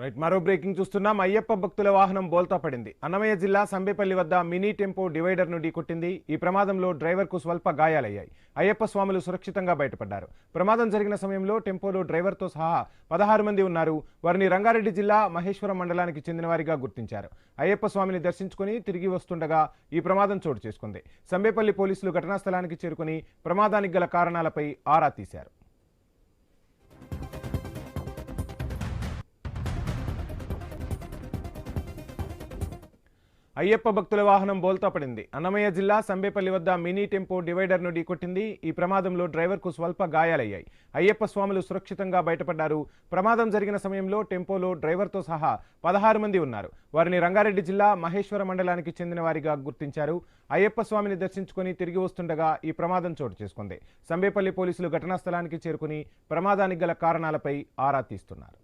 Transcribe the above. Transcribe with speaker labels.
Speaker 1: Right మరో breaking చూస్తున్నాం. అయ్యప్ప భక్తుల వాహనం బోల్తా పడింది. అన్నమయ్య జిల్లా సంబేపల్లి వద్ద మినీ టెంపో డివైడర్ ను ఢీకొట్టింది. ఈ ప్రమాదంలో డ్రైవర్ కు స్వల్ప గాయాలయ్యాయి. అయ్యప్ప స్వాములు సురక్షితంగా బయటపడ్డారు. ప్రమాదం జరిగిన సమయంలో టెంపోలో డ్రైవర్ తో సహా 16 మంది ఉన్నారు. వారిని రంగారెడ్డి జిల్లా మహేశ్వరం మండలానికి చెందిన వారిగా గుర్తించారు. అయ్యప్ప స్వామిని దర్శించుకుని తిరిగి వస్తుండగా ఈ ప్రమాదం చోటు చేసుకుంది. సంబేపల్లి పోలీసులు ఘటనా స్థలానికి చేరుకుని ప్రమాదానికి గల కారణాలపై ఆరా తీశారు. అయ్యప్ప భక్తుల వాహనం బోల్తా పడింది. అన్నమయ్య జిల్లా సంబేపల్లి వద్ద మినీ టెంపో డివైడర్ ను ఢీకొట్టింది. ఈ ప్రమాదంలో డ్రైవర్ కు స్వల్ప గాయాలయ్యాయి. అయ్యప్ప స్వాములు సురక్షితంగా బయటపడ్డారు. ప్రమాదం జరిగిన సమయంలో టెంపోలో డ్రైవర్ తో సహా 16 మంది ఉన్నారు. వారిని రంగారెడ్డి జిల్లా మహేశ్వర మండలానికి చెందిన వారిగా గుర్తించారు. అయ్యప్ప స్వామిని దర్శించుకుని తిరిగి వస్తుండగా ఈ ప్రమాదం చోటు చేసుకుంది. సంబేపల్లి పోలీసులు ఘటనా స్థలానికి చేరుకుని ప్రమాదానికి గల కారణాలపై ఆరా తీస్తున్నారు.